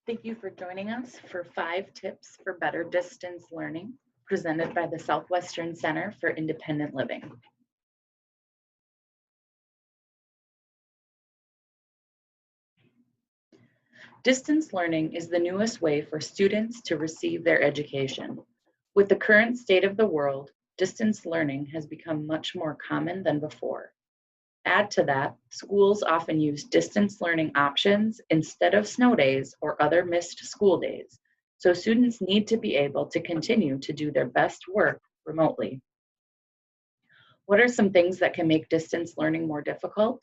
Thank you for joining us for 5 tips for better distance learning, presented by the Southwestern Center for Independent Living. Distance learning is the newest way for students to receive their education. With the current state of the world, distance learning has become much more common than before. Add to that, schools often use distance learning options instead of snow days or other missed school days, so students need to be able to continue to do their best work remotely. What are some things that can make distance learning more difficult?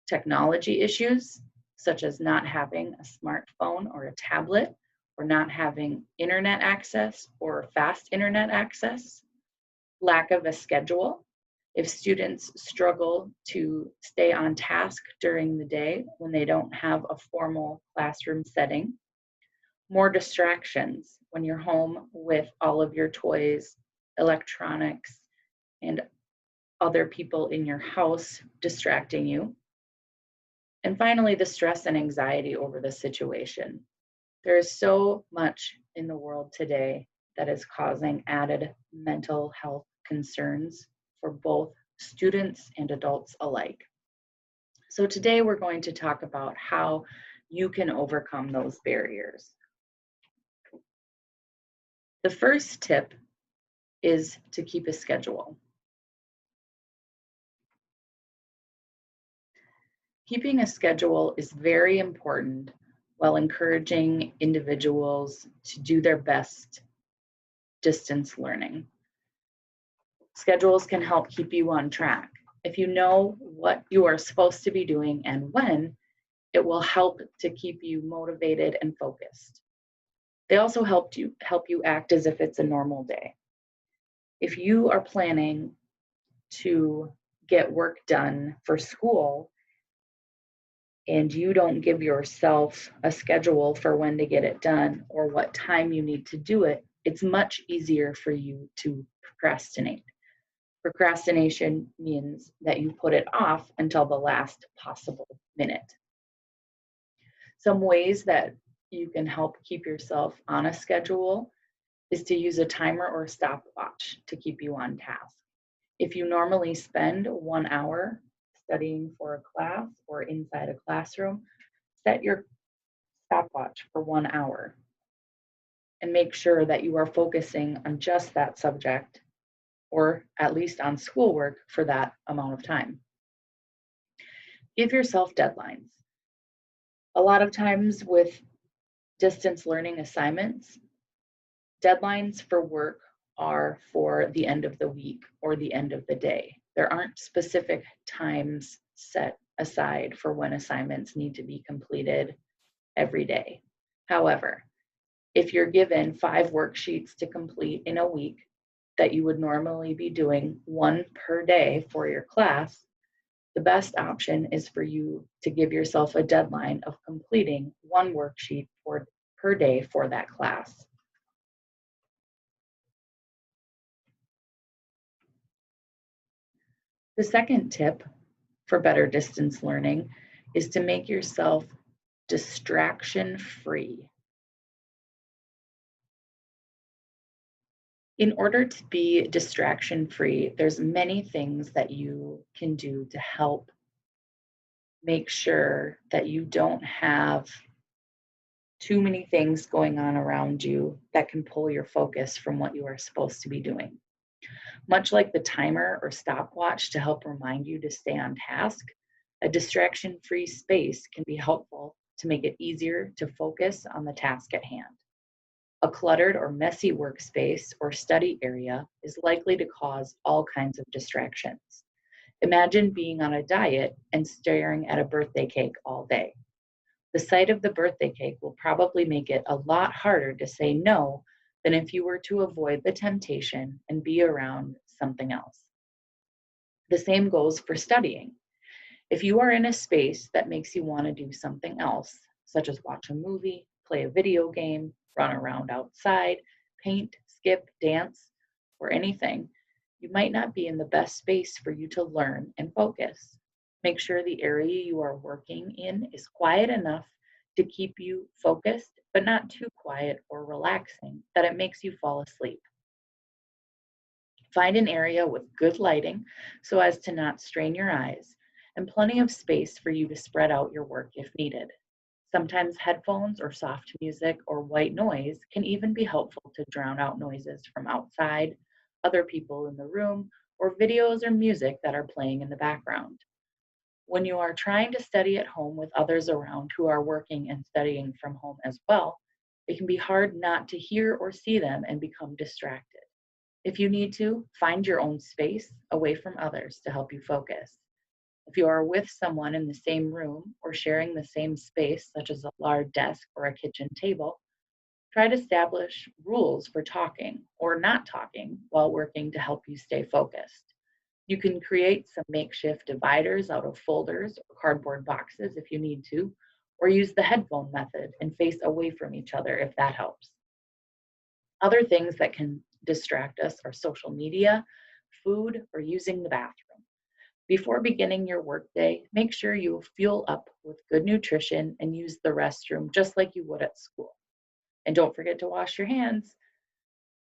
Technology issues, such as not having a smartphone or a tablet, or not having internet access or fast internet access. Lack of a schedule. If students struggle to stay on task during the day when they don't have a formal classroom setting. More distractions when you're home with all of your toys, electronics, and other people in your house distracting you. And finally, the stress and anxiety over the situation. There is so much in the world today that is causing added mental health concerns for both students and adults alike. So today we're going to talk about how you can overcome those barriers. The first tip is to keep a schedule. Keeping a schedule is very important while encouraging individuals to do their best distance learning. Schedules can help keep you on track. If you know what you are supposed to be doing and when, it will help to keep you motivated and focused. They also help you act as if it's a normal day. If you are planning to get work done for school and you don't give yourself a schedule for when to get it done or what time you need to do it, it's much easier for you to procrastinate. Procrastination means that you put it off until the last possible minute. Some ways that you can help keep yourself on a schedule is to use a timer or a stopwatch to keep you on task. If you normally spend 1 hour studying for a class or inside a classroom, set your stopwatch for 1 hour and make sure that you are focusing on just that subject or at least on schoolwork for that amount of time. Give yourself deadlines. A lot of times with distance learning assignments, deadlines for work are for the end of the week or the end of the day. There aren't specific times set aside for when assignments need to be completed every day. However, if you're given 5 worksheets to complete in a week that you would normally be doing 1 per day for your class, the best option is for you to give yourself a deadline of completing 1 worksheet per day for that class. The second tip for better distance learning is to make yourself distraction-free. In order to be distraction-free, there's many things that you can do to help make sure that you don't have too many things going on around you that can pull your focus from what you are supposed to be doing. Much like the timer or stopwatch to help remind you to stay on task, a distraction-free space can be helpful to make it easier to focus on the task at hand. A cluttered or messy workspace or study area is likely to cause all kinds of distractions. Imagine being on a diet and staring at a birthday cake all day. The sight of the birthday cake will probably make it a lot harder to say no than if you were to avoid the temptation and be around something else. The same goes for studying. If you are in a space that makes you want to do something else, such as watch a movie, play a video game, run around outside, paint, skip, dance, or anything, you might not be in the best space for you to learn and focus. Make sure the area you are working in is quiet enough to keep you focused, but not too quiet or relaxing that it makes you fall asleep. Find an area with good lighting so as to not strain your eyes, and plenty of space for you to spread out your work if needed. Sometimes headphones or soft music or white noise can even be helpful to drown out noises from outside, other people in the room, or videos or music that are playing in the background. When you are trying to study at home with others around who are working and studying from home as well, it can be hard not to hear or see them and become distracted. If you need to, find your own space away from others to help you focus. If you are with someone in the same room or sharing the same space, such as a large desk or a kitchen table, try to establish rules for talking or not talking while working to help you stay focused. You can create some makeshift dividers out of folders or cardboard boxes if you need to, or use the headphone method and face away from each other if that helps. Other things that can distract us are social media, food, or using the bathroom. Before beginning your workday, make sure you fuel up with good nutrition and use the restroom just like you would at school. And don't forget to wash your hands.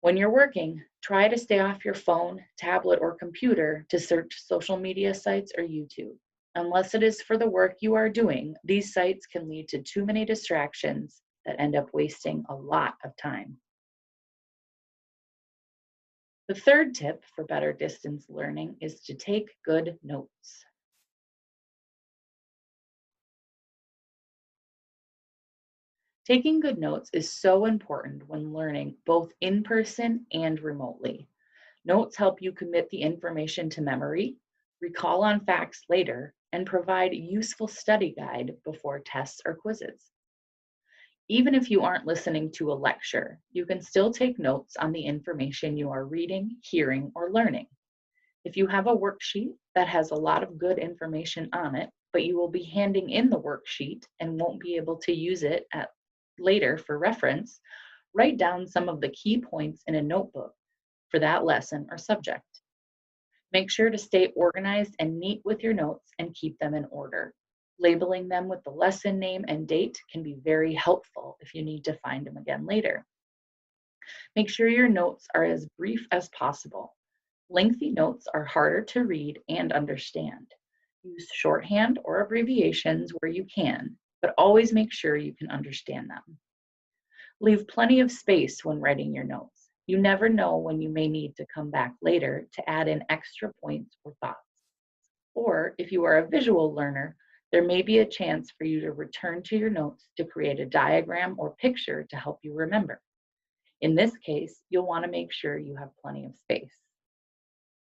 When you're working, try to stay off your phone, tablet, or computer to search social media sites or YouTube. Unless it is for the work you are doing, these sites can lead to too many distractions that end up wasting a lot of time. The third tip for better distance learning is to take good notes. Taking good notes is so important when learning both in person and remotely. Notes help you commit the information to memory, recall on facts later, and provide a useful study guide before tests or quizzes. Even if you aren't listening to a lecture, you can still take notes on the information you are reading, hearing, or learning. If you have a worksheet that has a lot of good information on it, but you will be handing in the worksheet and won't be able to use it later for reference, write down some of the key points in a notebook for that lesson or subject. Make sure to stay organized and neat with your notes and keep them in order. Labeling them with the lesson name and date can be very helpful if you need to find them again later. Make sure your notes are as brief as possible. Lengthy notes are harder to read and understand. Use shorthand or abbreviations where you can, but always make sure you can understand them. Leave plenty of space when writing your notes. You never know when you may need to come back later to add in extra points or thoughts. Or if you are a visual learner, there may be a chance for you to return to your notes to create a diagram or picture to help you remember. In this case, you'll want to make sure you have plenty of space.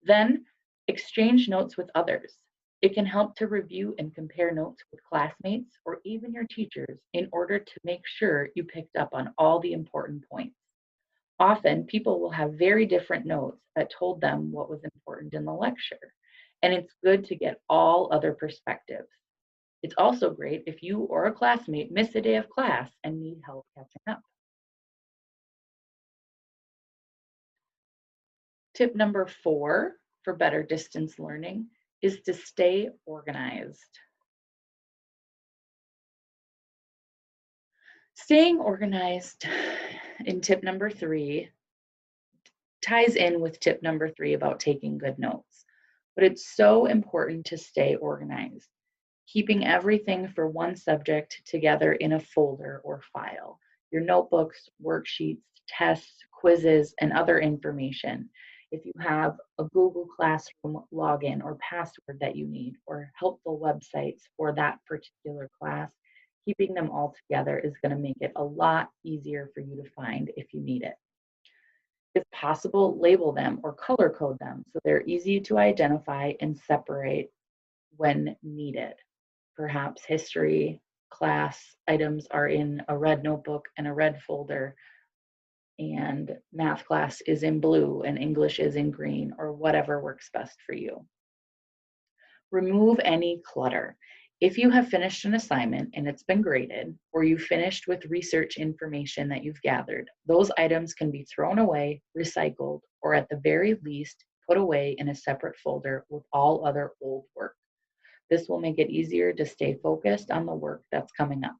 Then, exchange notes with others. It can help to review and compare notes with classmates or even your teachers in order to make sure you picked up on all the important points. Often, people will have very different notes that told them what was important in the lecture, and it's good to get all other perspectives. It's also great if you or a classmate miss a day of class and need help catching up. Tip number 4 for better distance learning is to stay organized. Staying organized in tip number 3 ties in with tip number 3 about taking good notes, but it's so important to stay organized. Keeping everything for one subject together in a folder or file, your notebooks, worksheets, tests, quizzes, and other information. If you have a Google Classroom login or password that you need, or helpful websites for that particular class, keeping them all together is going to make it a lot easier for you to find if you need it. If possible, label them or color code them so they're easy to identify and separate when needed. Perhaps history class items are in a red notebook and a red folder, and math class is in blue and English is in green, or whatever works best for you. Remove any clutter. If you have finished an assignment and it's been graded, or you finished with research information that you've gathered, those items can be thrown away, recycled, or at the very least, put away in a separate folder with all other old work. This will make it easier to stay focused on the work that's coming up.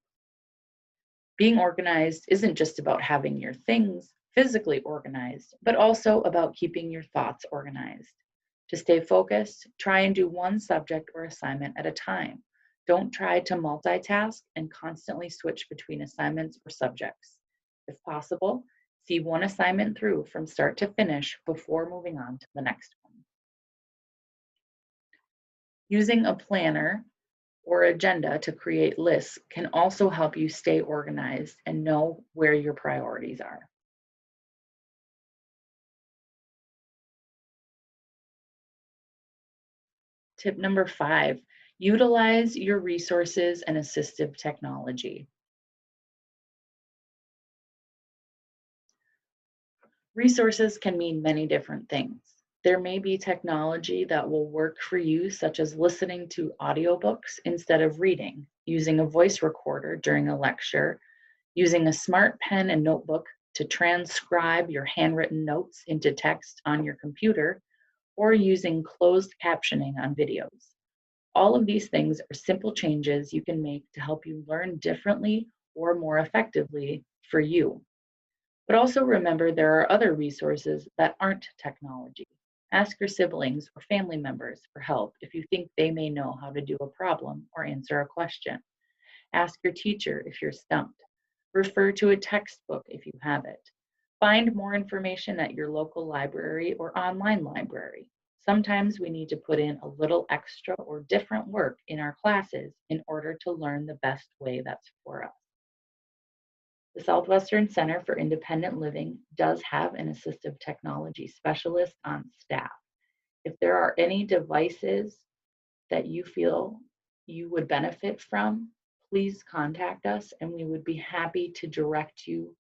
Being organized isn't just about having your things physically organized, but also about keeping your thoughts organized. To stay focused, try and do one subject or assignment at a time. Don't try to multitask and constantly switch between assignments or subjects. If possible, see one assignment through from start to finish before moving on to the next one. Using a planner or agenda to create lists can also help you stay organized and know where your priorities are. Tip number 5, utilize your resources and assistive technology. Resources can mean many different things. There may be technology that will work for you, such as listening to audiobooks instead of reading, using a voice recorder during a lecture, using a smart pen and notebook to transcribe your handwritten notes into text on your computer, or using closed captioning on videos. All of these things are simple changes you can make to help you learn differently or more effectively for you. But also remember there are other resources that aren't technology. Ask your siblings or family members for help if you think they may know how to do a problem or answer a question. Ask your teacher if you're stumped. Refer to a textbook if you have it. Find more information at your local library or online library. Sometimes we need to put in a little extra or different work in our classes in order to learn the best way that's for us. The Southwestern Center for Independent Living does have an assistive technology specialist on staff. If there are any devices that you feel you would benefit from, please contact us and we would be happy to direct you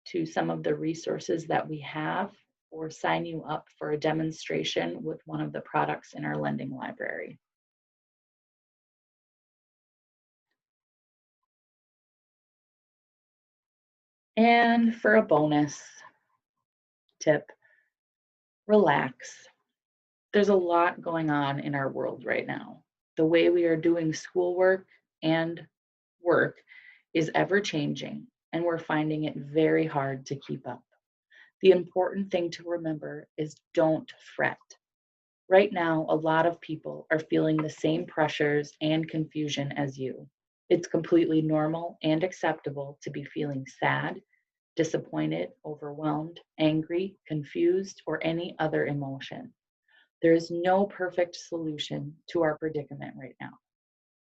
to some of the resources that we have or sign you up for a demonstration with one of the products in our lending library. And for a bonus tip, relax. There's a lot going on in our world right now. The way we are doing schoolwork and work is ever changing, and we're finding it very hard to keep up. The important thing to remember is don't fret. Right now, a lot of people are feeling the same pressures and confusion as you. It's completely normal and acceptable to be feeling sad, disappointed, overwhelmed, angry, confused, or any other emotion. There is no perfect solution to our predicament right now.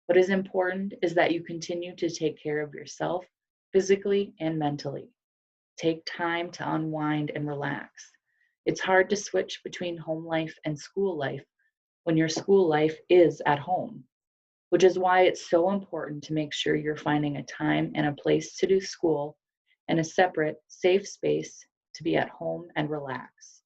What is important is that you continue to take care of yourself physically and mentally. Take time to unwind and relax. It's hard to switch between home life and school life when your school life is at home, which is why it's so important to make sure you're finding a time and a place to do school and a separate, safe space to be at home and relax.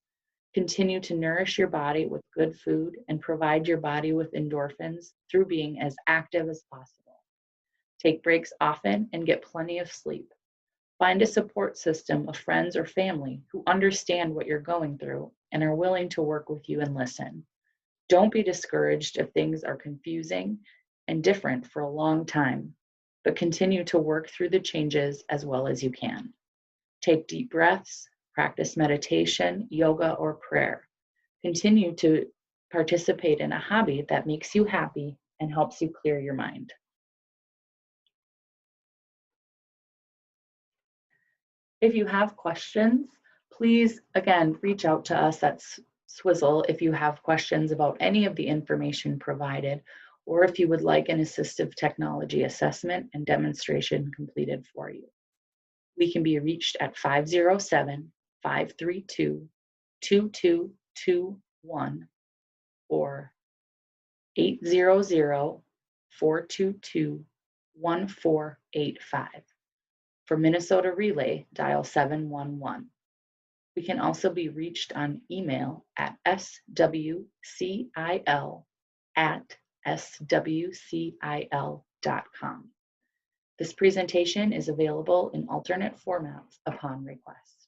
Continue to nourish your body with good food and provide your body with endorphins through being as active as possible. Take breaks often and get plenty of sleep. Find a support system of friends or family who understand what you're going through and are willing to work with you and listen. Don't be discouraged if things are confusing and different for a long time, but continue to work through the changes as well as you can. Take deep breaths, practice meditation, yoga, or prayer. Continue to participate in a hobby that makes you happy and helps you clear your mind. If you have questions, please, again, reach out to us at Swizzle if you have questions about any of the information provided, or if you would like an assistive technology assessment and demonstration completed for you. We can be reached at 507-532-2221 or 800-422-1485. For Minnesota Relay, dial 711. We can also be reached on email at swcil@swcil.com. This presentation is available in alternate formats upon request.